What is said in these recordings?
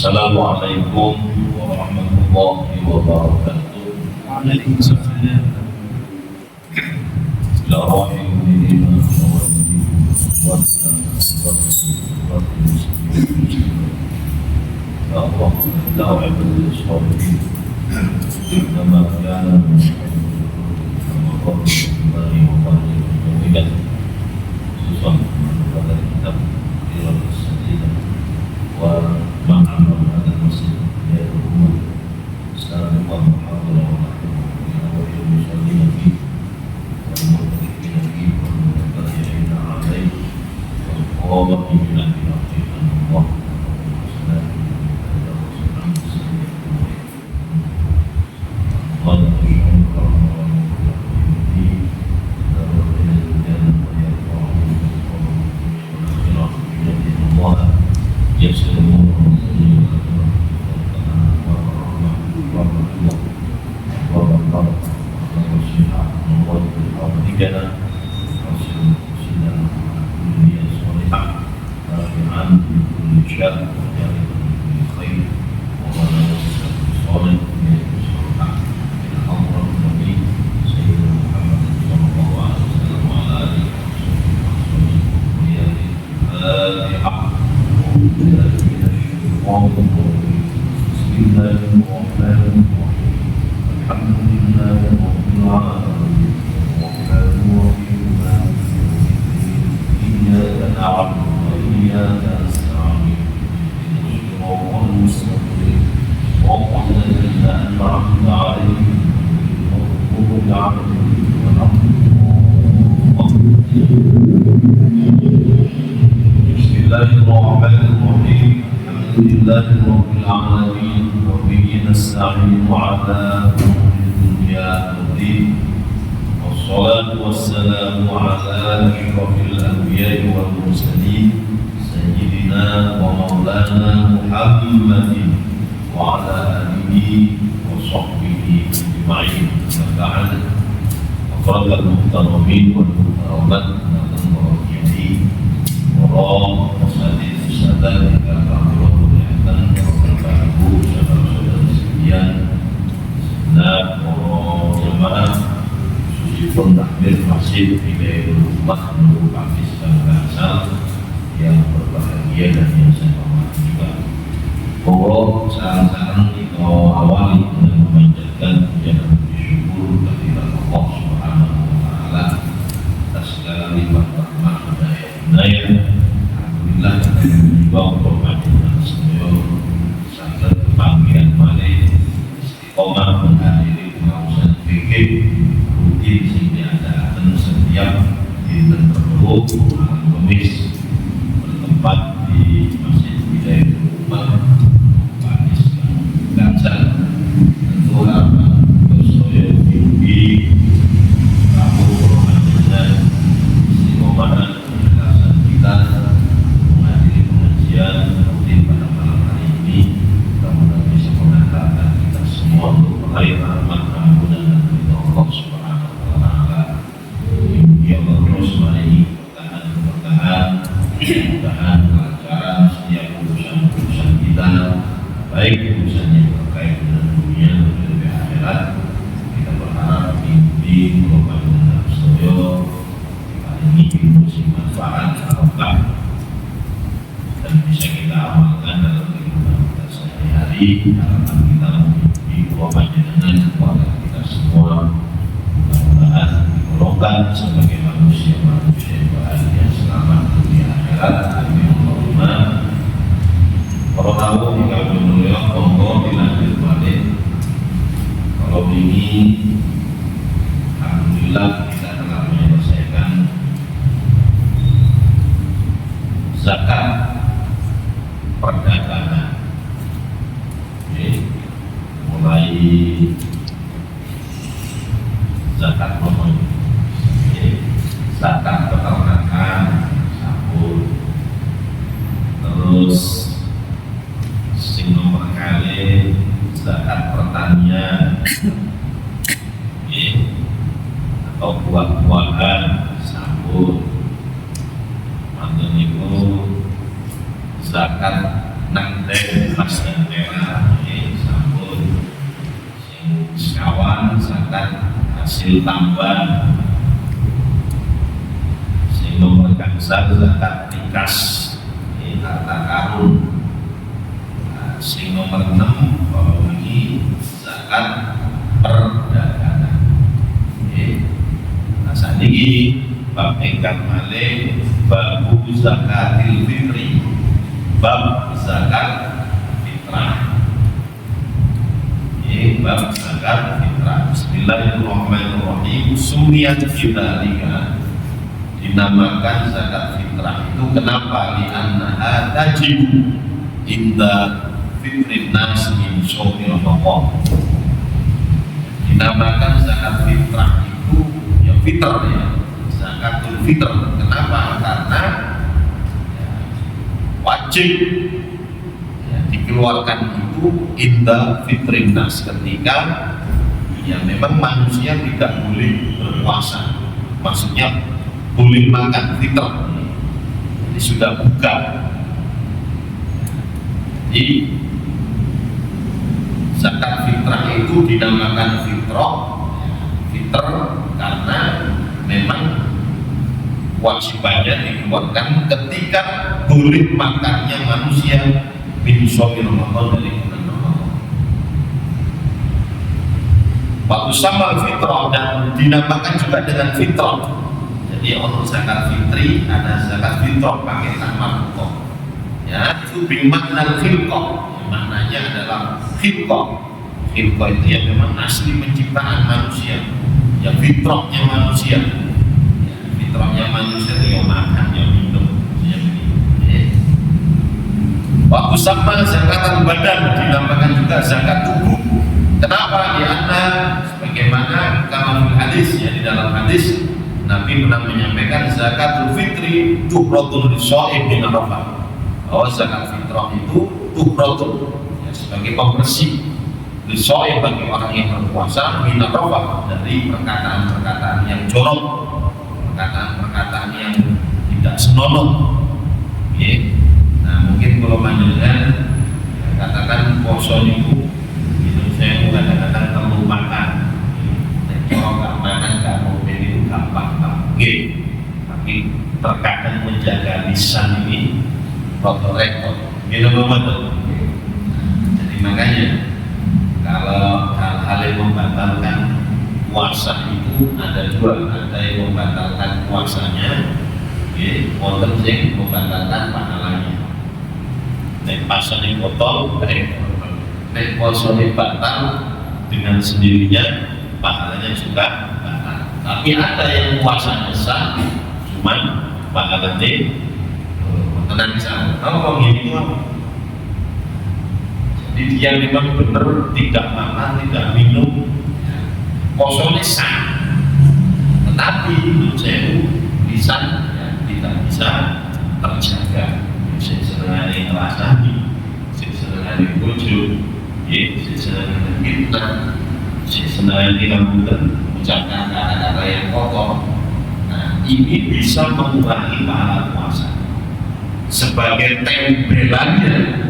Assalamualaikum warahmatullahi wabarakatuh. Waalaikumsalam. Bismillahirrahmanirrahim. Alhamdulillahirrahmanirrahim. Wa bihi nasta'inu ala umuri dunya waddin. Wassalatu wassalamu ala asyrafil anbiya'i wal mursalin sayyidina wa maulana Muhammadin wa ala alihi wa sahbihi ajma'in. Ba'd. Afradal muhtaramin wal muhtaramat Ustadz dan para ulama Bapak Ibu saudara-saudara sekalian, segenap para jemaah khususipun takmir masjid Hidayahul Ummah Nurul Hafiz Bangsa yang berbahagia dan yang saya hormati juga. Pokok saran-saran kita awali dengan memanjatkan puja dan syukur kehadirat Allah Subhanahu wa taala atas segala limpah rahmat dan hidayah. Alhamdulillah juga perpanjangan semua sampai panggilan malik istiqomah menghadiri pengawasan fikih rutin sehingga ada setiap dinten Rebo malam Kamis bertempat di Masjid Hidayahul Ummah Panis Bangsa. Tentu harapan bersoyo tinggi kamu perpanjangan istiqomahan penjelasan kita rutin pada malam hari ini. Mudah-mudahan bisa mengantarkan kita semua untuk meraih rahmat ampunan dan ridha Allah Subhanahu wa taala. Ya Allah, terus mari bertahan kelancaran setiap urusan kita, baik urusan yang terkait dengan dunia dan juga akhirat. Kita berharap di Ramadan Astoyo kali ini musim manfaat barokah dan bisa kita amalkan dalam kehidupan kita sehari-hari. Harapan kita di panjenengan kepada kita semua, mudah-mudahan digolongkan sebagai manusia-manusia yang bahagia selamat dunia akhirat. Amin Allahumma. Para tamu di kami mulia, monggo dilanjut balik. Kalau ini alhamdulillah kita telah menyelesaikan zakat perdagangan. Mulai zakat pokok, zakat peternakan, sabun, terus sing nomor kali zakat pertanian, atau buah-buahan, sabun, mantan itu zakat nangden pasti. hasil tambah sing nomor gangsal zakat tikas harta karun. Nah, sing nomor 6 kalau ini zakat perdagangan. Nah saat ini bab ingkang malih bab zakatil fitri, bab zakat fitrah. Bab zakat fitrah. Bismillahirrahmanirrahim. Sumiyat bidzalika, dinamakan zakat fitrah itu kenapa? Li'annaha tajibu inda fitrin nas min syawmi Ramadan. Dinamakan zakat fitrah itu ya fitrah ya, zakatul fitr. Kenapa? Karena ya, wajib ya, dikeluarkan itu inda fitrin nas, ketika ya memang manusia tidak boleh berpuasa, maksudnya boleh makan fitr, jadi sudah buka. Jadi zakat fitrah itu dinamakan fitrah, fitr karena memang wajibannya dikeluarkan ketika boleh makannya manusia min syawmi Ramadan, dari bulan Ramadan. Waktu sama fitrah, dan dinamakan juga dengan fitrah. Jadi untuk zakat fitri ada zakat fitrah pakai nama fitrah. Ya, itu bermakna khilqah. Maknanya adalah khilqah. Khilqah itu ya memang asli penciptaan manusia, ya fitrahnya manusia. Ya, fitrahnya manusia itu yang makan, yang minum, yang waktu sama zakat badan dinamakan juga zakat tubuh. Kenapa? Karena sebagaimana kamal hadis, ya di dalam hadis Nabi pernah menyampaikan zakatul fitri tuhratun lishaim min Arafah, bahwa zakat fitrah itu tuhratun ya, sebagai pembersih lishaim bagi orang yang berpuasa min Arafah, dari perkataan-perkataan yang jorok, perkataan-perkataan yang tidak senonoh. Nah mungkin kalau panjenengan katakan poso itu saya kadang-kadang perlu makan, kalau nggak makan nggak mau itu gampang, tapi terkadang menjaga lisan ini repot, gitu betul. Jadi makanya kalau hal-hal yang membatalkan puasa itu ada dua, ada yang membatalkan puasanya, wonten sing membatalkan pahalanya. Nek pasane kotor, nek posone batal dengan sendirinya, pahalanya juga batal. Tapi ada yang puasanya sah, cuman pahalanya tenang sah. Kalau gini jadi dia memang benar tidak makan, tidak minum, posone sah, tetapi saya lisan ya, tidak bisa terjaga. Saya senang ngerasani, saya senang bujuk, saya senang fitnah, saya senang rambutan, ucapkan kata-kata yang kotor. Nah, ini bisa mengurangi pahala puasa. Sebagai tempelannya,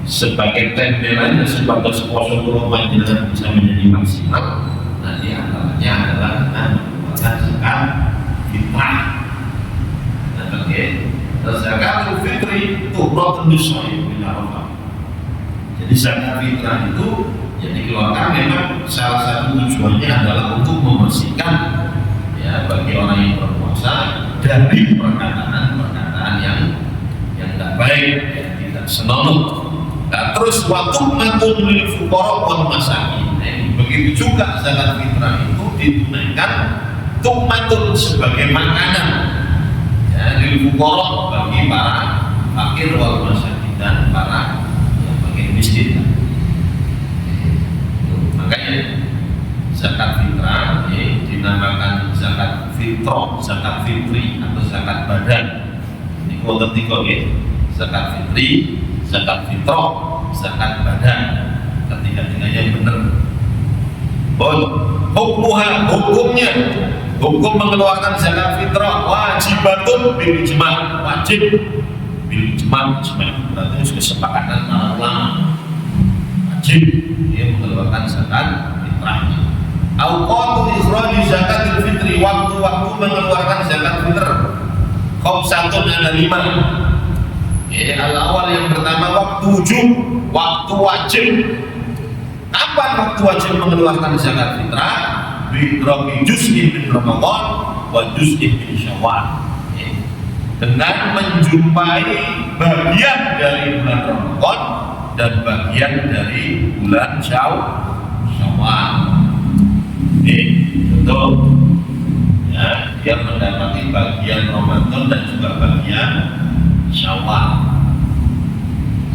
sebagai seposo kurma jenengan bisa menjadi maksimal. Nah, di antaranya adalah dengan mengeluarkan zakat fitrah. Zakat fitri itu rotun lishaim min Arafah. Jadi zakat fitrah itu yang dikeluarkan memang salah satu tujuannya adalah untuk membersihkan ya bagi orang yang berpuasa dari perkataan yang tidak baik, yang tidak senonoh. Nah, terus waktu matun lil fuqara wal masakin. Begitu juga zakat fitrah itu ditunaikan tukmatun sebagai makanan ya, lil fuqara bagi para fakir wal masakin dan para yang fakir miskin. Makanya zakat fitrah dinamakan zakat fitrah, zakat fitri atau zakat badan. Ini kode tiga ya, zakat fitri, zakat fitrah, zakat badan. Ketiga-tiganya benar. Hukumnya, hukum mengeluarkan zakat fitrah wajibatun bil ijma', wajib bil ijma', berarti itu kesepakatan para ulama, wajib dia mengeluarkan zakat fitrahnya. Auqatu ikhraj zakatul fitri, waktu-waktu mengeluarkan zakat fitr. Khamsatun ada 5. Al-awal yang pertama waktu wujub, waktu wajib. Kapan waktu wajib mengeluarkan zakat fitrah? Bidrabi juz'in min Ramadan wa juz'in min Syawal. Dengan menjumpai bagian dari bulan Ramadan dan bagian dari bulan Syawal. Contoh, ya, dia mendapati bagian Ramadan dan juga bagian Syawal.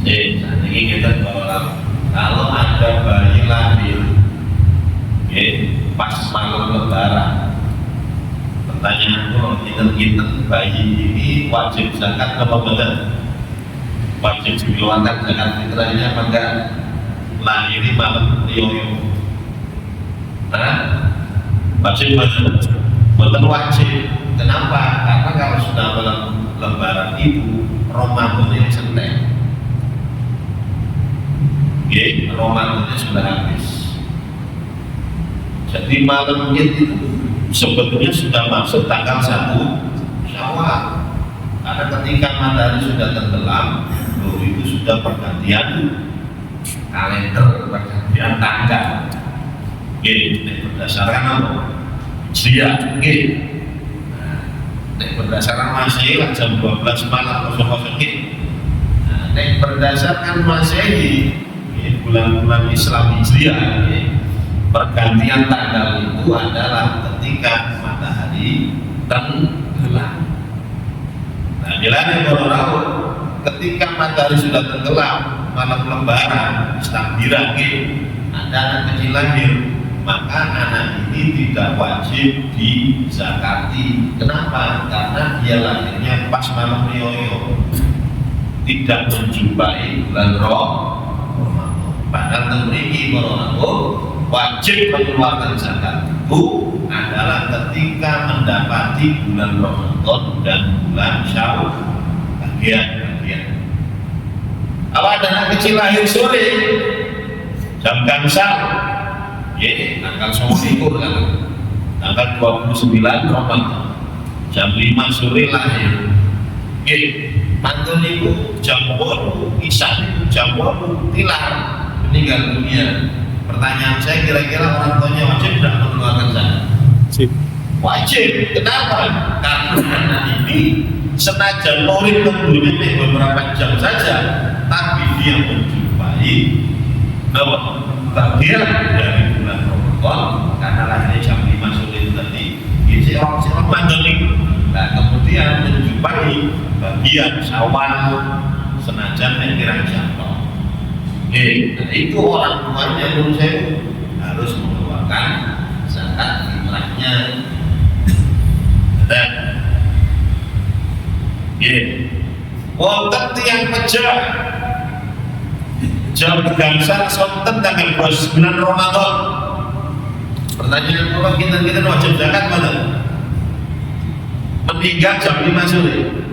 Saat ini kita kalau ada bayi lahir, pas malam Lebaran, pertanyaan kita bayi ini wajib zakat apa enggak? Wajib dikeluarkan zakat fitrahnya apa enggak? Lahir malam Rioyo. Wajib bukan wajib. Kenapa? Karena kalau sudah malam Lebaran itu Ramadan ini selesai. Ramadannya sudah habis. Jadi malam itu sebetulnya sudah masuk tanggal 1 Syawal. Karena ketika matahari sudah tenggelam, itu sudah pergantian kalender, pergantian tanggal. Berdasarkan apa? Hijriah. Berdasarkan Masehi jam 12 malam 00. Berdasarkan Masehi bulan-bulan Islam Hijriah, pergantian tanggal itu adalah ketika matahari tenggelam. Nah, bilangnya kalau ketika matahari sudah tenggelam malam Lebaran, takbiran, ada anak kecil lahir, maka anak ini tidak wajib dizakati. Kenapa? Karena dia lahirnya pas malam Rioyo, tidak menjumpai bulan Ramadan. Padahal memiliki wajib mengeluarkan zakat itu adalah ketika mendapati bulan Ramadan dan bulan Syawal. Bagian. Kalau ada anak kecil lahir sore, jam gangsal, tanggal 29 kan, tanggal 29 Ramadan, jam 5 sore lahir. Mantul itu jam 8, isya itu jam 8 tilar meninggal dunia. Pertanyaan saya, kira-kira orang tuanya wajib tidak mengeluarkan zakat? Wajib. Kenapa? Karena anak ini senajan murid tentunya beberapa jam saja, tapi dia menjumpai bagian dari bulan Ramadan karena lahirnya jam 5 sore itu tadi. Ini Ramadan itu. Nah, kemudian menjumpai bagian Syawal senajan mengira jam. Nah, itu orang tuanya menurut saya harus mengeluarkan zakat fitrahnya. Wonten tiang pejah jam gangsal sonten tanggal 29 Ramadan. Pertanyaan apa kita wajib zakat mana? Meninggal jam 5 sore.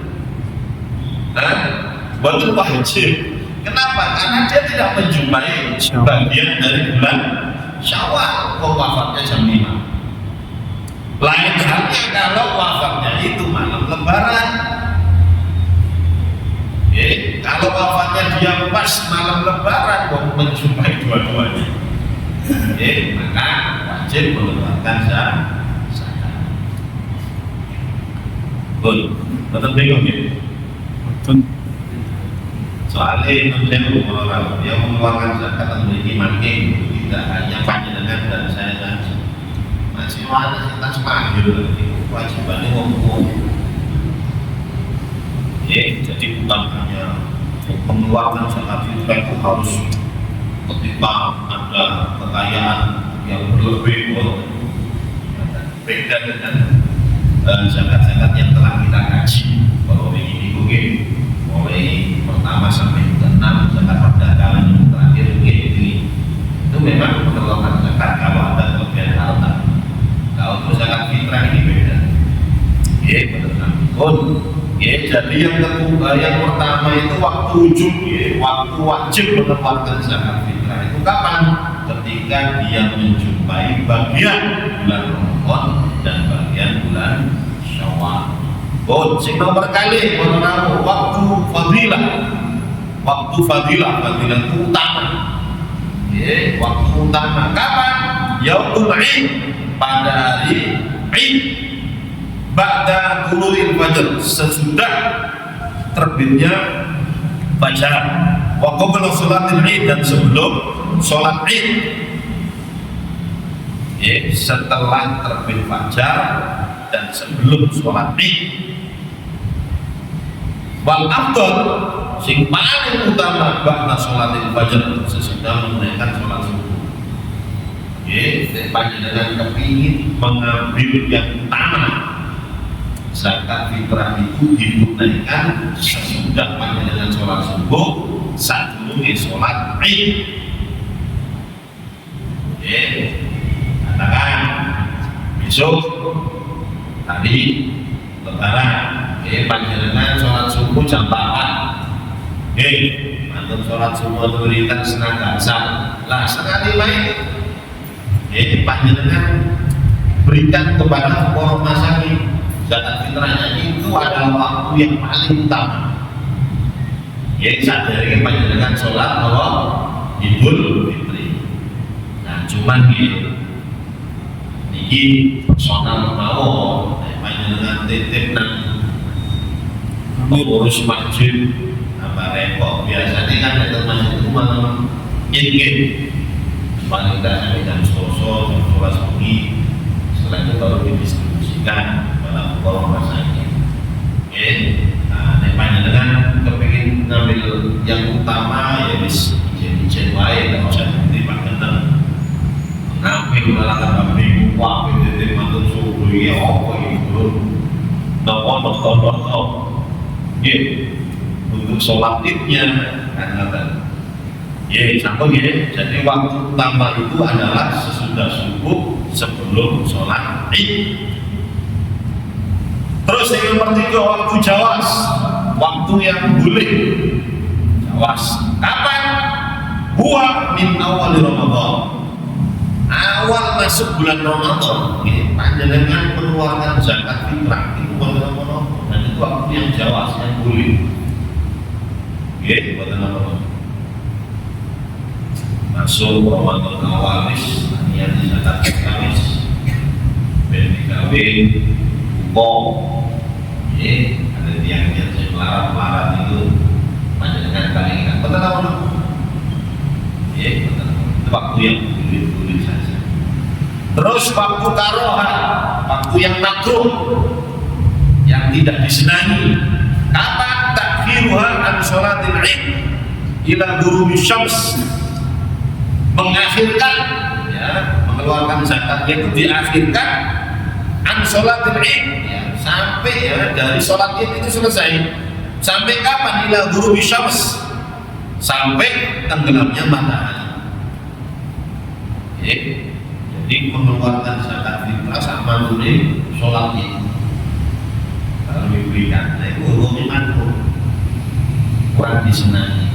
Betul wajib. Kenapa? Karena dia tidak menjumpai bagian dari bulan Syawal. Wafatnya jam 5. Lain halnya kalau wafatnya itu malam Lebaran. Kalau wafatnya dia pas malam Lebaran, menjumpai dua-duanya, maka wajib mengeluarkan zakat. Betul bingung ya? Betul. Soalnya itu saya orang yang mengeluarkan zakat memiliki marketing, tidak hanya panjenengan dan saya saja. Masih ada kita sepanjang kewajibannya ngomong. Jadi bukan hanya mengeluarkan zakat fitrah itu harus ketika ada kekayaan yang berlebih, beda dengan zakat-zakat yang telah kita kaji. Kalau ini mulai pertama sampai ke-6 zakat perdagangan yang terakhir itu memang mengeluarkan zakat kalau ada kelebihan harta. Kalau untuk zakat fitrah ini beda. Jadi yang kedua, yang pertama itu waktu wujub, waktu wajib mengeluarkan zakat fitrah itu kapan? ketika dia menjumpai bagian bulan Ramadan dan bagian bulan Syawal. Oh, sing nomor kali waktu fadilah. Waktu fadilah itu utama. Waktu utama kapan? Yaumul Id, pada hari Id, ba'da tulu'il fajr, sesudah terbitnya fajar. Wa qabla sholatil Id, dan sebelum sholat Id. Setelah terbit fajar dan sebelum sholat Id. Wal afdal, sing paling utama ba'da sholatil fajr, sesudah menunaikan sholat subuh. Panjenengan kepingin mengambil yang utama, zakat fitrah itu ditunaikan sesudah panjenengan sholat subuh, sebelum sholat Id. Katakan besok tadi lebaran, panjenengan sholat subuh jam 4. Mantul sholat subuh berikan setengah dasar lah, setengah 5 panjenengan berikan kepada orang masakin. Zakat fitrahnya itu adalah waktu yang paling utama. Sadari panjenengan sholat Allah Idul Fitri. Nah, cuman ini personal mau panjenengan titip nang pengurus masjid apa repot. Biasanya kan itu masjid itu malam ingin paling tidak sampai jam 12 pagi. Setelah itu baru didistribusikan pada orang masakin. Panjenengan kepingin ngambil yang utama, ya bis ijen wae, tak usah nanti Pak Genteng ngambil melakukan kambing wah titip mantul subuh ya apa itu nopo untuk sholat idnya kan ngaten. Sambung jadi waktu utama itu adalah sesudah subuh sebelum sholat Id. Terus yang nomor 3, waktu jawas, waktu yang boleh jawas. Kapan? Huwa min awal Ramadan, awal masuk bulan Ramadan. Panjenengan mengeluarkan zakat fitrah itu bulan Ramadan, dan itu waktu yang jawas, yang boleh. Buatan apa? Masuk Ramadan awal niat di zakat Kamis ben digawe ada tiang-tiang yang melarat itu panjenengan kali ingat betul apa? Betul. Itu waktu yang boleh saja. Terus waktu karoha, waktu yang makruh, yang tidak disenangi. Kapan? Takhiruha an sholatil Id ila ghurubi syams, mengakhirkan mengeluarkan zakatnya itu diakhirkan an sholatil Id, sampai dari sholat Id itu selesai. Sampai kapan? Ila ghurubi syams, sampai tenggelamnya matahari. Jadi mengeluarkan zakat fitrah sama dulu sholat Id kalau diberikan, itu hukumnya makruh, kurang disenangi.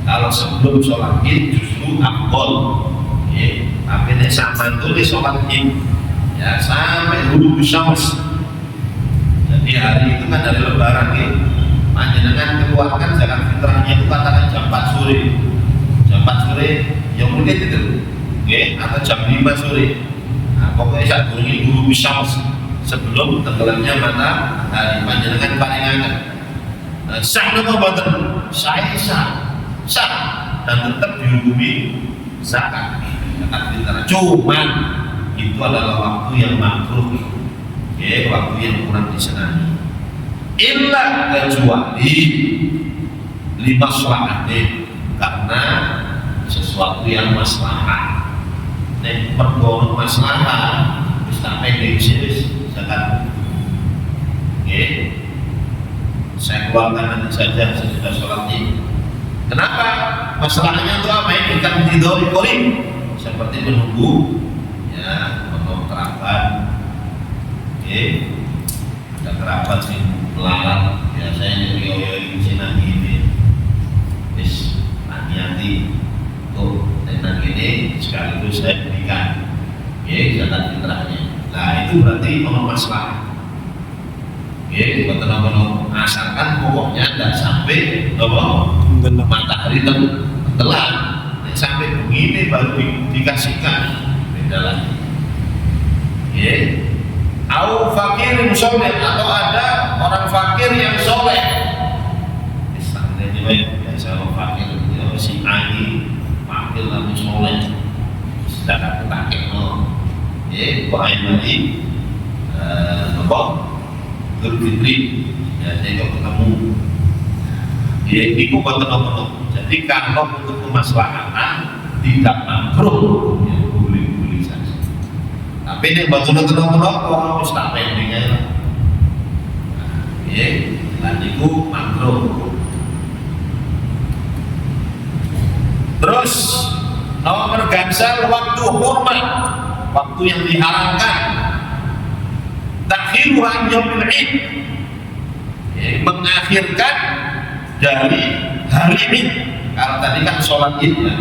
Kalau sebelum sholat Id justru afdol, tapi nek sama dulu sholat Id sampai ghurubi syams. Jadi hari itu kan dari lebaran panjenengan keluarkan zakat fitrahnya itu katakan jam 4 sore. Jam 4 sore yang mungkin itu atau jam 5 sore. Nah, pokoknya saat ghurubi syams, sebelum tenggelamnya matahari, panjenengan paringangan. Sah nama badan saya sah dan tetap dihukumi zakat fitrah. Cuman itu adalah waktu yang makruh, waktu yang kurang disenangi. Illa kecuali lima maslahatnya, karena sesuatu yang maslahat. Nek pergolong maslahat wis tak pendek wis zakat. Saya keluarkan nanti saja sesudah sholat Id. Kenapa? Masalahnya itu apa? Ini kan tidori korim, seperti menunggu potong kerabat. Ada kerabat sih melarat, biasanya di sini ini wis hati-hati tuh tentang ini sekali itu berarti ono masalah. Oke, betul-betul asalkan pokoknya tidak sampai matahari tenggelam, sampai begini baru dikasihkan beda lagi. Oke, au fakirin soleh, atau ada orang fakir yang soleh. Misalnya biasa orang fakir si Ani fakir tapi soleh, sedangkan pakai bahaya tadi Fitri ya, saya ketemu ya, itu betul-betul. Jadi kalau untuk kemaslahatan tidak makruh ya, boleh saja. Tapi ini betul-betul harus tak pendingnya ya, dan itu makruh. Terus nomor gansal waktu hormat, waktu yang diharamkan. Takhiru an yaumil id, mengakhirkan dari hari Id. Kalau tadi kan sholat Id ya,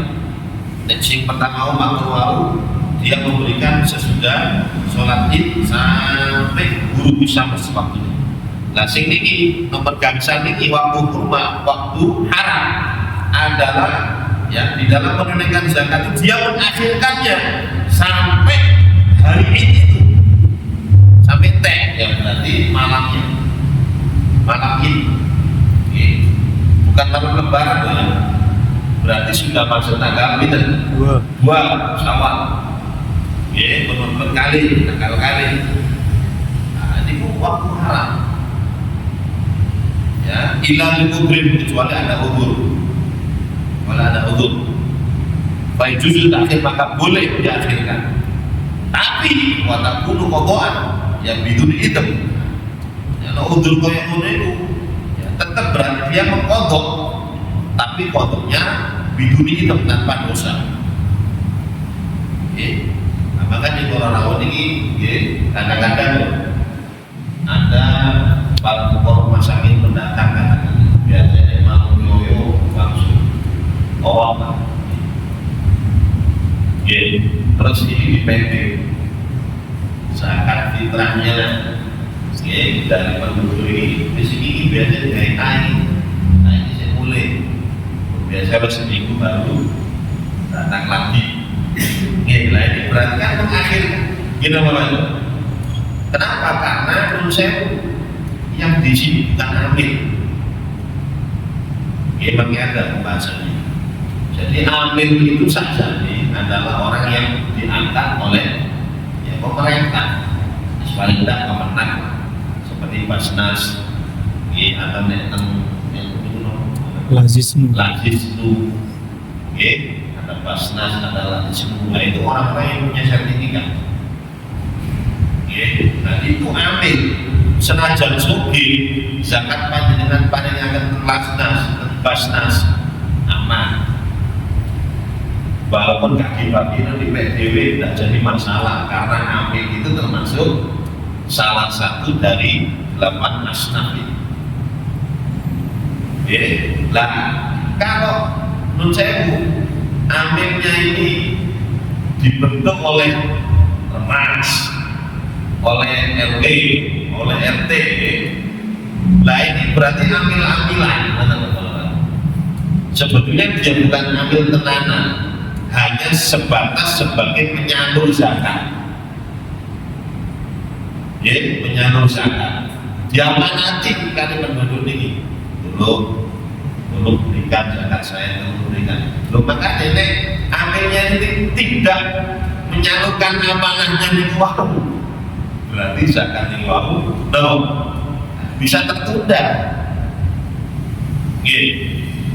yang pertama makruh dia memberikan sesudah sholat Id sampai guru bisa waktunya. Nah sing niki nomor gangsal niki waktu kurma, waktu haram adalah ya di dalam menunaikan zakat itu dia mengakhirkannya sampai hari Id itu, sampai teh ya, berarti malam Id, bukan malam lebaran ya, berarti sudah masuk tanggal dua Syawal, benar-benar tanggal kali. Nah ini waktu haram ya, ilang kubrin, kecuali ada udur, baik jujur akhir maka boleh diakhirkan. Tapi watakunu kodoan yang bidun hitam, kalau udur koyak itu ya, tetap berarti dia mengkodok, tapi kodoknya bidun hitam tanpa dosa. Nah, makanya orang-orang ini kadang-kadang ada para pukul masakin mendatangkan biasanya mau yoyo langsung awal. Terus ini dipendek zakat fitrahnya dari penduduk ini di sini biasanya kayak nah ini saya mulai biasa seminggu baru datang lagi. Lah ini berarti kan mengakhirkan gini Bapak. Kenapa? Karena menurut saya yang di sini bukan amil, memang ada pembahasannya. Jadi amil itu saja adalah orang yang diangkat oleh ya, pemerintah, paling tidak pemenang seperti Basnas, atau Neten, Lazisnu, ada Basnas, ada Lazisnu. Nah itu orang-orang yang punya sertifikat. Nah itu amil, senajan sugi zakat panjenengan panjenengan Basnas aman. Walaupun kaki bagian di PDW tidak jadi masalah, karena amil itu termasuk salah satu dari 8 asnaf itu. Nah, kalau menurut saya amilnya ini dibentuk oleh Remas, oleh RT, oleh RT. Nah ini berarti amil-amilan. Sebetulnya dia bukan amil tenanan, hanya sebatas sebagai penyalur zakat. Penyalur zakat. Diamanati kali penduduk ini. Dulu berikan zakat saya, dulu berikan. Maka ini amilnya ini tidak menyalurkan amanahnya di waktu. Berarti zakat di waktu bisa tertunda.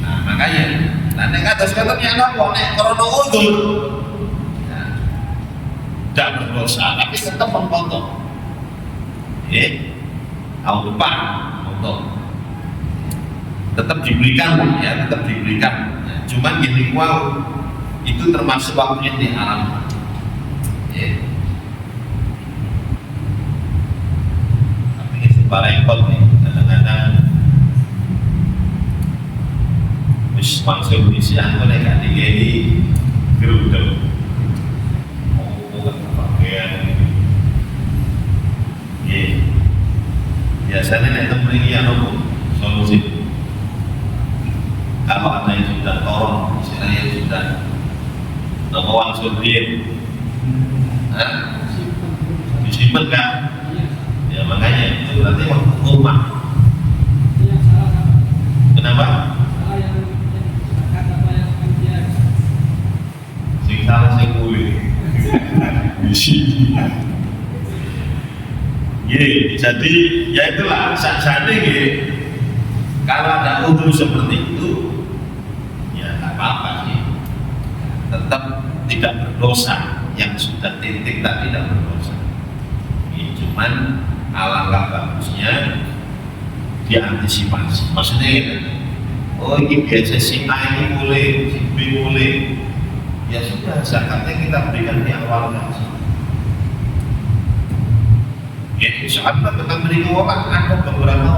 Nah makanya nanti kata sekatanya apa? Nek krono udur tidak berdosa, tapi tetap memotong. Tahun depan untuk tetap diberikan ya, tetap diberikan. Cuman gini itu termasuk waktu yang diharamkan. Tapi itu repot nih, kadang-kadang masuk di siang boleh gak digini geruduk mau pakaian uang sendiri, disimpan kan? Ya makanya itu berarti waktu rumah. Kenapa? Sing salah sing kuwi. Di sini. Jadi ya itulah saat ini kalau ada udur seperti itu ya tak apa-apa sih, tetap tidak berdosa. Yang sudah titik tak tidak berdosa. Cuman alangkah bagusnya diantisipasi. Maksudnya ya, oh ini biasa si A ini boleh, si B boleh, ya sudah zakatnya kita berikan di awal saja. Ya, sahabat kita beri orang ada beberapa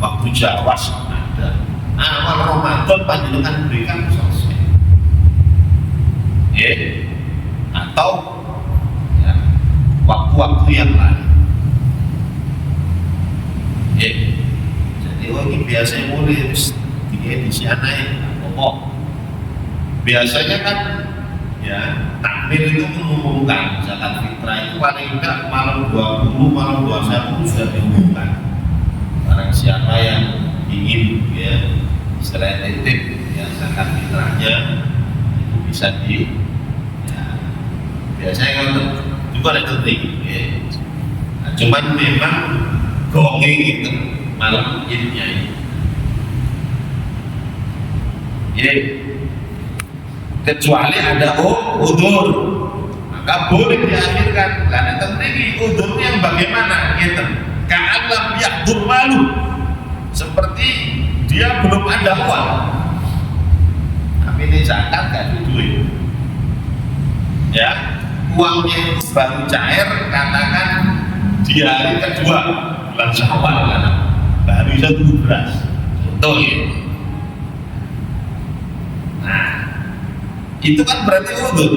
waktu Jawas ada, awal Ramadan panjenengan berikan selesai. Ya, atau ya, waktu-waktu yang lain. Ya, jadi ini biasanya mulai di sana ya, biasanya kan ya takmir itu mengumumkan zakat fitrah itu paling tidak malam 20, malam 21 sudah diumumkan. Barang siapa yang ingin ya selain titip ya zakat fitrahnya itu bisa di ya, biasanya kan juga ada penting ya. Nah, cuman memang gongi gitu malam idnya ini ya, kecuali ada udur maka boleh diakhirkan. Karena penting udurnya yang bagaimana gitu, ka'alam yahdur malu, seperti dia belum ada uang tapi ini zakat gak ada duit ya, uangnya itu baru cair katakan di hari kedua bulan Syawal kan baru bisa beras contoh ya. Nah itu kan berarti udur.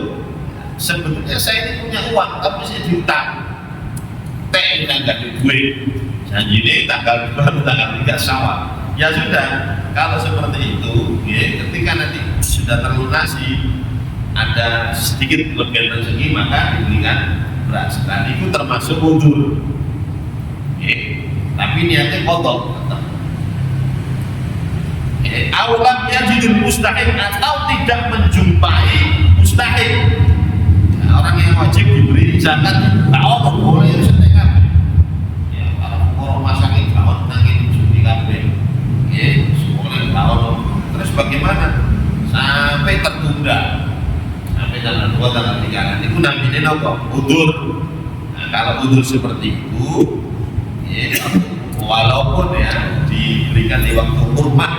Sebetulnya saya ini punya uang tapi saya diutang teh nggak ada duit, janji ini tanggal 2 tanggal 3 Syawal. Ya sudah, kalau seperti itu ya, ketika nanti sudah terlunasi ada sedikit kelebihan rezeki maka diberikan beras, dan itu termasuk udur ya, tapi niatnya kotor. Awalnya jadi mustahil atau tidak menjumpai mustahil. Nah, orang yang wajib diberi zakat tahu boleh setengah. Ya kalau orang masakin tahun nangin suntik kabeh. Ya, boleh tahun. Terus bagaimana? Sampai tertunda. Sampai tanggal 2 tanggal 3 nanti itu namanya apa? Udur. Nah, kalau udur seperti itu, ya, walaupun ya diberikan di waktu kurma,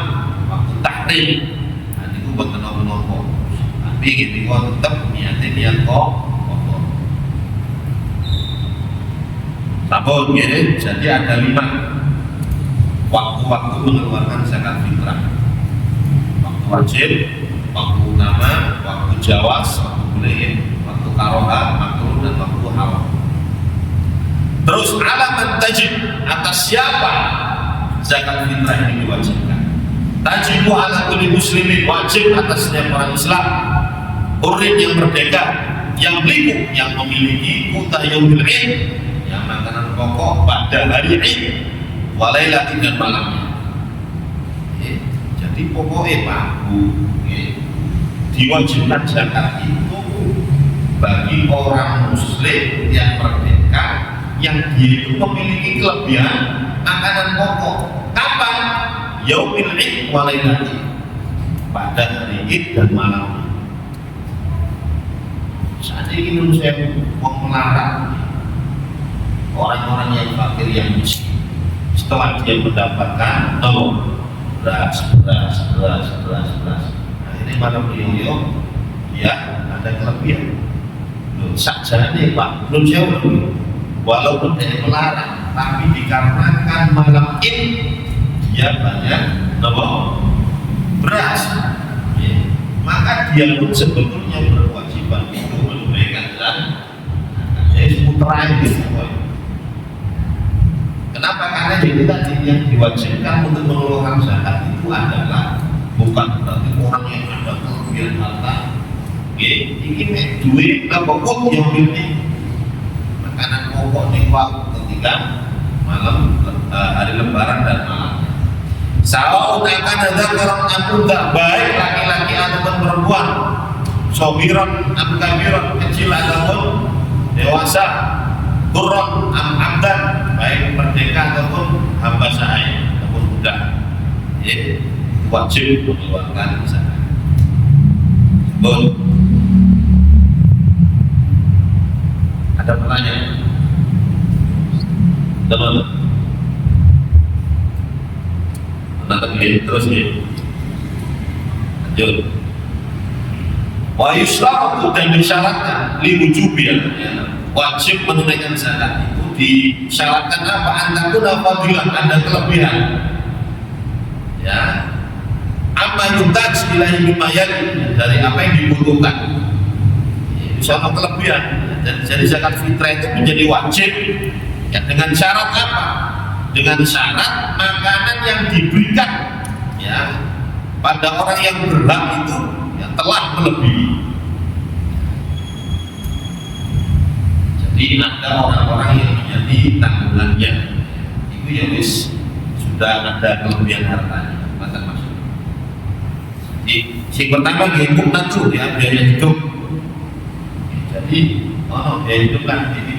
tahrim, nanti itu buat nopo, tapi gitu kok tetap niatnya niat kok kotor. Sabun ya, jadi ada 5 waktu-waktu mengeluarkan zakat fitrah. Waktu wajib, waktu utama, waktu jawas, waktu boleh, waktu karoha, makruh dan waktu haram. Terus alamat tajib, atas siapa zakat fitrah ini diwajibkan? Tajibu ala kulli muslimin, wajib atasnya orang Islam, urin yang merdeka, yang beliku, yang memiliki kuta yaumil id, yang makanan pokok pada hari id, walailati dan malamnya. Jadi pokoknya Pak Bu, diwajibkan zakat itu bagi orang muslim yang merdeka, yang dia itu memiliki kelebihan makanan pokok. Kapan? Yaumil id walailati, pada hari id dan malam. Saat ini menurut saya melarang orang-orang yang fakir yang miskin setelah dia mendapatkan beras. Nah ini pada beliau ya ada kelebihan. Saja nih Pak, belum jauh. Walaupun dia melarang, tapi dikarenakan malam id dia banyak beras ya, maka dia pun sebetulnya berkewajiban itu menunaikan zakat. Jadi putra itu kenapa? Karena jadi tadi yang diwajibkan untuk mengeluarkan zakat itu adalah bukan berarti orang yang ada kelebihan harta Ini mek duit apa kok yang ini makanan pokok nih waktu ketika malam hari lebaran dan malamnya. Sawa akan ada orang aku tak baik laki-laki ataupun perempuan, sobiran am kabiran, kecil ataupun dewasa, turun am abdan, baik merdeka ataupun hamba sahaya ataupun budak. Wajib mengeluarkan zakat. Ada pertanyaan? Teman-teman? Terus ya. Lanjut. Wa yushra'u dan disyaratkan liwujubiyan, wajib menunaikan zakat itu disyaratkan apa? Antakuna fadilah, ada kelebihan. Ya. Amma yuntaj ilahi bimayat, dari apa yang dibutuhkan. Suatu kelebihan. Jadi zakat fitrah itu menjadi wajib ya, dengan syarat apa? Dengan syarat makanan yang diberikan ya pada orang yang berhak itu ya, telah melebihi. Jadi ada orang-orang yang menjadi tanggungannya itu ya wis sudah ada kelebihan hartanya, maka masuk. Jadi si pertama hidup nanti ya biaya hidup. Jadi biaya hidup kan titik,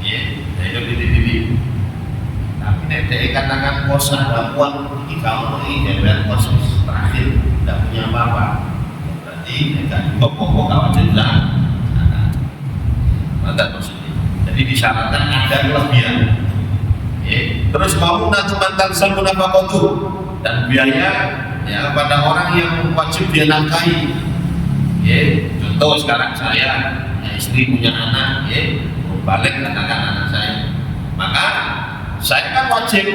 ya biaya hidup titik. Tapi nanti katakan kos ada uang ini kalau ini jaminan kos terakhir tidak punya apa-apa, berarti tidak pokok kawan jenjang. Mantap maksudnya. Jadi disyaratkan ada kelebihan. Terus mau nanti mantan sabu nafaqatu dan biaya ya pada orang yang wajib dia nafkahi. Contoh sekarang saya, istri punya anak, balik katakan anak saya, maka saya kan wajib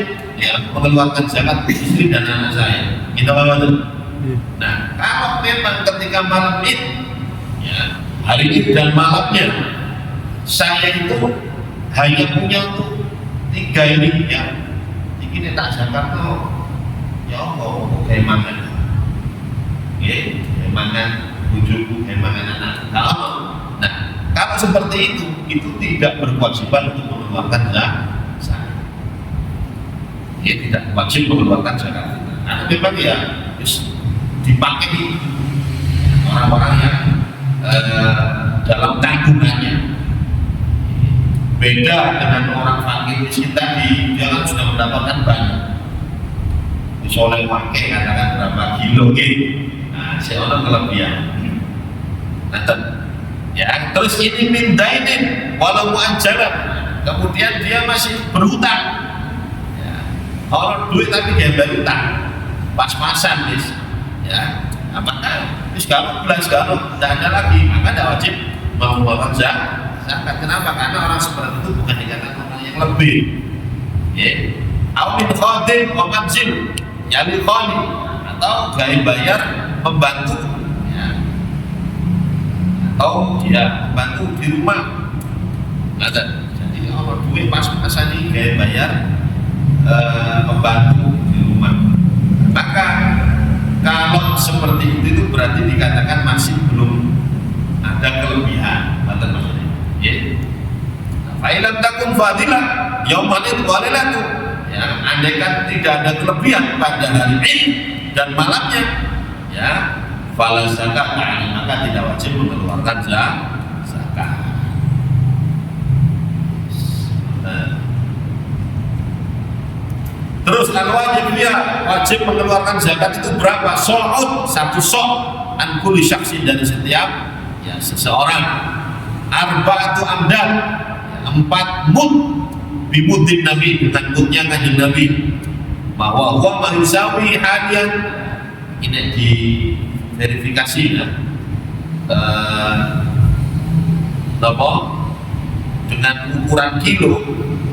ya mengeluarkan zakat istri dan anak saya. Kita betul. Nah, kalau memang ketika malam Id, ya hari Id dan malamnya, saya itu hanya punya untuk 3 ini ya. Ini tak zakat tuh, ya Allah, kemangan, kemangan bujuku, kemangan anak. Nah, kalau seperti itu tidak berkewajiban untuk mengeluarkan zakat. Tidak wajib mengeluarkan zakat. Karena memang ya dipakai orang-orang yang dalam tanggungannya. Beda dengan orang fakir miskin tadi, dia kan sudah mendapatkan banyak. Misalnya pakai katakan berapa kilo gitu. Nah, saya orang kelebihan. Nah, ya terus ini mindainin walau mu'ajjalan. Kemudian dia masih berhutang. Orang duit tapi dia berhutang, pas-pasan guys, ya. Apakah kalau belas kalau tidak ada lagi, maka tidak wajib mengeluarkan zakat. Kenapa? Karena orang seperti itu bukan dikatakan orang yang lebih. Awin khadim wa manzil, yani khali atau gaya bayar pembantu, ya. Atau dia membantu di rumah. Jadi orang duit pas-pasan ini gaya bayar membantu di rumah. Maka kalau seperti itu berarti dikatakan masih belum ada kelebihan, maksudnya. Fa'ilam takun fadilah yauman itu walilatu. Ya, andaikan tidak ada kelebihan pada hari Id dan malamnya, ya, fala zakat, maka tidak wajib mengeluarkan zakat. Terus al-wajib dia wajib mengeluarkan zakat itu berapa? So'ud, 1 so' an kulli syakhsin, dari setiap ya seseorang. Arba'atu amdan, 4 mud bimudin Nabi, dengan mudnya kanjeng Nabi. Bahwa huwa mahisawi hadian, ini di verifikasi ya. Dengan ukuran kilo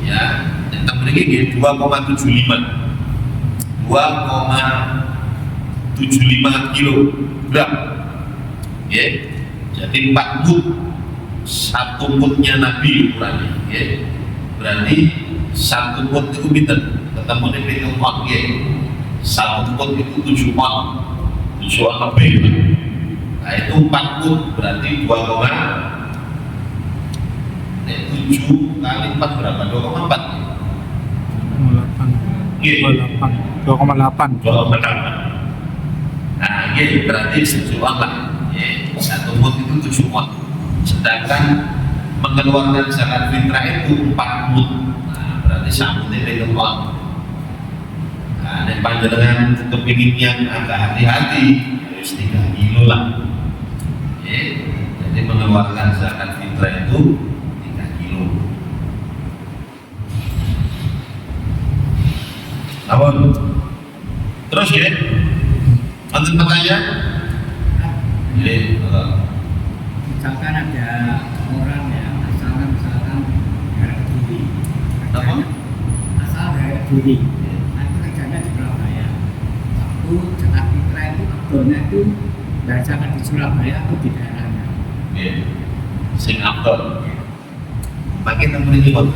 ya, tentang begini 2,75 kilogram, ya. Jadi 4 mud, 1 mudnya Nabi ukurannya, ya. Berarti 1 mud itu meter, ketemu di pintu pot, ya. 1 mud itu 7 on lebih. Nah itu 4 put berarti 7 kali 4 berapa? 2,4 2,8. 2,8. Nah ini berarti 7 watt lah. Satu put itu 7 watt. Sedangkan mengeluarkan zakat fitrah itu 4 put. Nah berarti satu TP watt. Nah dan panjenengan kepingin yang agak hati-hati harus 3 kilo lah. Jadi mengeluarkan zakat fitrah itu 3 kilo. Awal. Terus ya, untuk pertanyaan? Misalkan ada orang yang misalkan dari Kediri, asal dari Kediri, nanti kerjanya di Surabaya. Satu zakat fitrah itu abdolnya itu berdasarkan di Surabaya atau di daerahnya. Sing abdol. Makin nomor ini kok.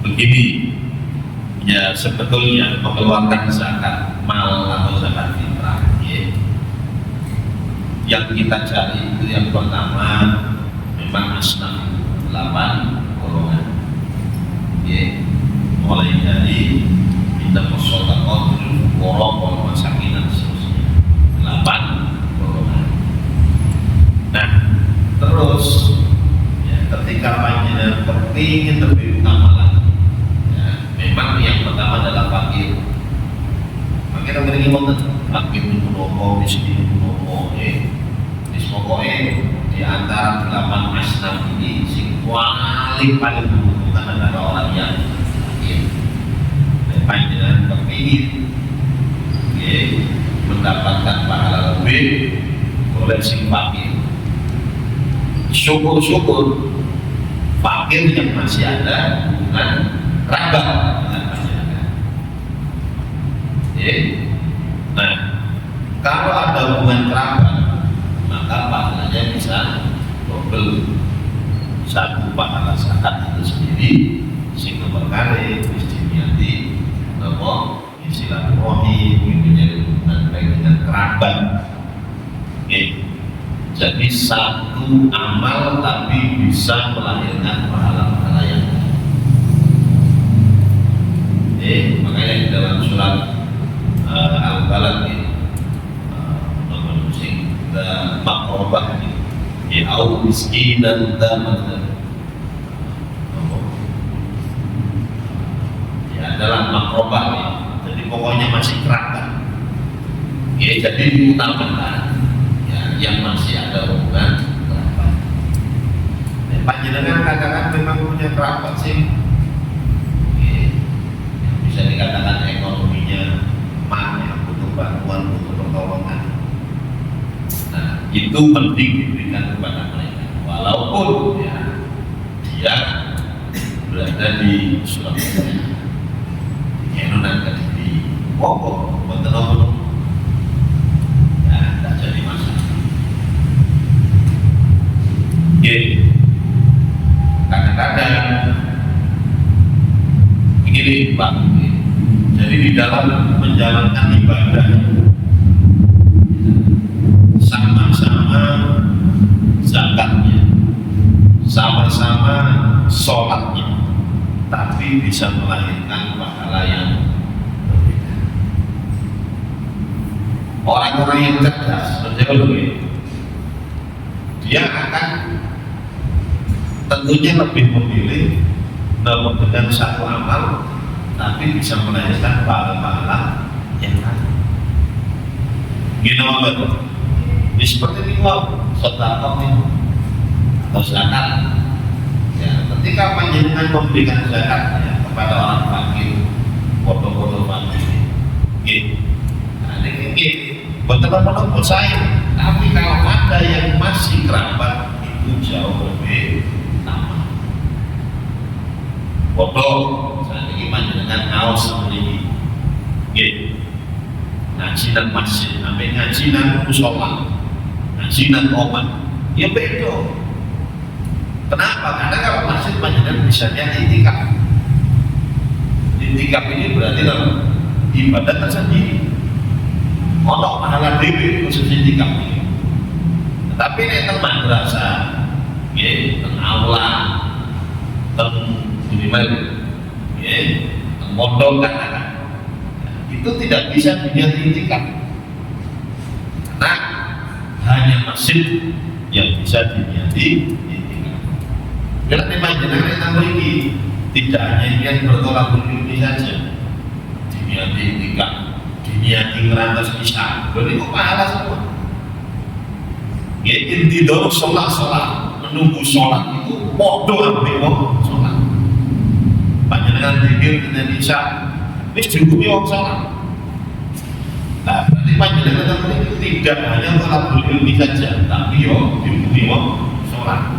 Begini, ya sebetulnya mengeluarkan zakat mal atau zakat fitrah, yang kita cari itu yang pertama memang asnaf 8 golongan, mulai dari minta persodakot, korok, wal masakin dan seterusnya 8 golongan. Nah terus ketika panjenengan kepingin lebih utama lagi, memang yang pertama adalah fakir. Fakir yang beri ngomong fakir itu nopo, miskin itu nopo. Pokoknya di antara 8 asnaf ini sing paling membutuhkan adalah orang yang fakir. Dan panjenengan kepingin mendapatkan pahala lebih oleh sing fakir. Syukur-syukur fakir yang masih ada hubungan kerabat dengan masyarakat. Nah, kalau ada hubungan kerabat, maka pahalanya bisa double. Satu pahala zakat itu sendiri, sing nomor kali istimiyati, nomor silaturahmi, menjadi hubungan baik dengan kerabat. Jadi satu amal tapi bisa melahirkan pahala-pahala yang makanya di dalam surat Al-Balad nomor sing makrobah au miskin dan adalah makrobah jadi pokoknya masih kerabat jadi diutamakan yang masih ada hubungan kerabat. Panjenengan katakan memang punya kerabat sih, bisa dikatakan ekonominya yang butuh bantuan, butuh pertolongan. Nah, itu penting diberikan kepada mereka, walaupun dia berada di Surabaya, Kenunan Kediri, betul. Tidak jadi masalah. Kadang-kadang begini Pak, jadi di dalam menjalankan ibadah sama-sama zakatnya, sama-sama sholatnya, tapi bisa melahirkan pahala yang berbeda. Orang-orang yang cerdas, dia akan tentunya lebih memilih namun dengan satu amal tapi bisa melahirkan pahala-pahala yang lain. Gini apa? Seperti ini sedekah atau zakat. Ketika panjenengan memberikan zakat kepada orang fakir, foto-foto fakir, betul-betul saya. Tapi kalau ada yang masih kerabat itu jauh lebih utama. Foto, saya ingin panjenengan haus ini, ngaji dan masjid, sampai ngaji dan musola, ngaji dan obat, ya beda. Kenapa? Karena kalau masjid panjenengan bisanya itikaf. Itikaf ini berarti ibadah tersendiri. Ono pahala dhewe khusus itikaf ini. Tetapi nek teng madrasah, nggih, teng aula, teng minimal, nggih, teng pondok katakan, itu tidak bisa diniati itikaf. Karena hanya masjid yang bisa diniati itikaf. Karena panjenengan teng mriki tidak hanya ingin bertolak ilmi saja, diniati itikaf, diniati ngerantas isya, berarti kok pahala semua. Ya intidor sholat menunggu sholat itu podo ambil sholat. Panjenengan pikir dengan isya, wis dihukumi wong sholat. Nah, berarti panjenengan itu tidak hanya tolak ilmi saja, tapi yo dihukumi wong sholat.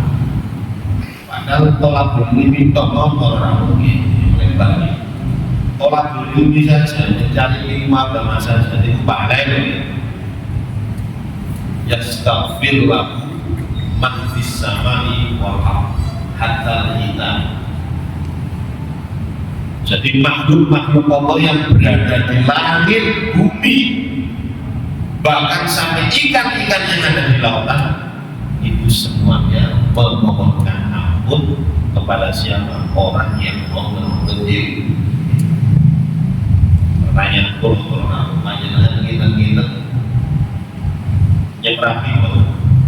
Padahal tolak ilmi tokoh orang mungkin melebar. Tolak ilmi saja, mencari ilmu agama saja itu pahala. Yastaghfir lahu man fis samai wal ardh hatta kita. Jadi makhluk-makhluk Allah yang berada di langit, bumi, bahkan sampai ikan-ikan yang ada di lautan, itu semuanya memohonkan ampun kepada siapa orang yang Allah menjadi. Pertanyaan orang kita yang rapi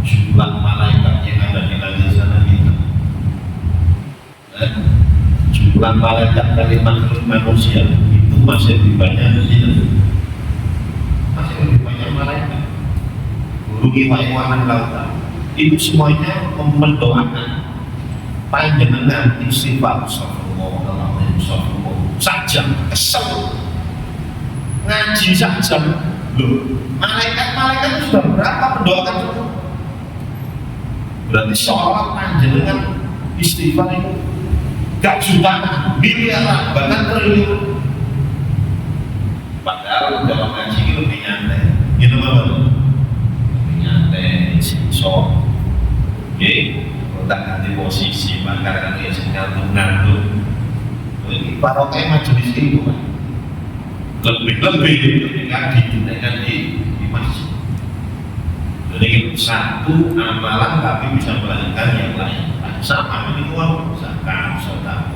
jumlah malaikat yang ada di langit sana itu, jumlah malaikat dari makhluk manusia itu masih lebih banyak di sini, masih lebih banyak malaikat. Guru iwan lautan itu semuanya mendoakan panjenengan istighfar saja, kesel ngaji saja. Loh, malaikat sudah berapa mendoakan itu? Berarti seorang panjenengan istighfar itu gak jutaan, miliaran, bahkan triliun. Padahal dalam ngaji itu lebih nyantai, gitu Bapak? Lebih nyantai, sensor. Oke, kita ganti posisi, bahkan dia ngantuk-ngantuk. Ini barokah majelis itu kan? Lebih ketika digunakan di masjid. Jadi satu amalan tapi bisa melanjutkan yang lain. Sama ini uang, zakat, sedekah.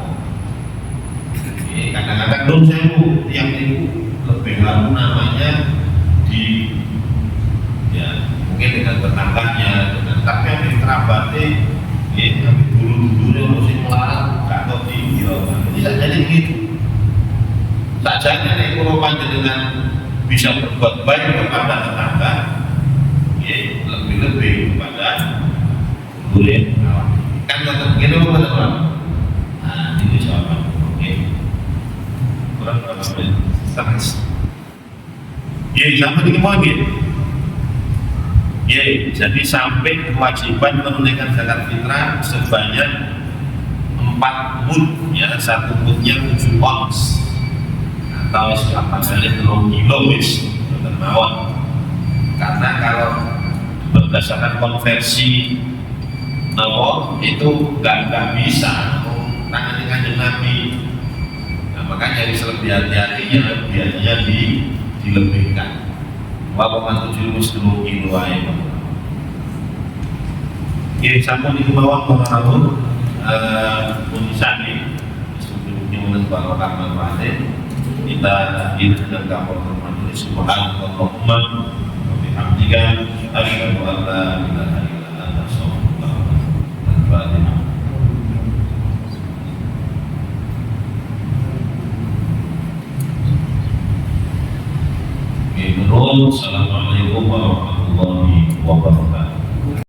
Kadang-kadang dong saya yang itu lebih lalu namanya di ya mungkin dengan tetangganya, dengan tapi yang di kerabatnya, ya dulu yang mesti melarang, atau di tidak jadi gitu. Sajanya nih kalau panjenengan bisa berbuat baik kepada tetangga, ya lebih kepada boleh kan tetap gitu teman. Nah ini jawaban. Oke. Kurang berapa menit? Terus. Ya sampai ini mau gitu. Ya jadi sampai kewajiban menunaikan zakat fitrah sebanyak 4 mud, ya 1 mudnya 7 ons. Atau apa saja 3 kilo wis termawon. Karena kalau berdasarkan konversi itu nggak bisa tangan Kanjeng Nabi. Nah makanya harus lebih hati-hatinya biasanya dilebihkan. 2,7 wis 3 kilo aja. Oke, sampun iki mawon para rawuh punisane sebelumnya menentukan rakaman wajib. Kita hadir dengan kapal majelis subhanallahumma wa bihamdika asyhadu an la ilaha illa anta astaghfiruka wa atubu ilaik. Assalamualaikum warahmatullahi wabarakatuh.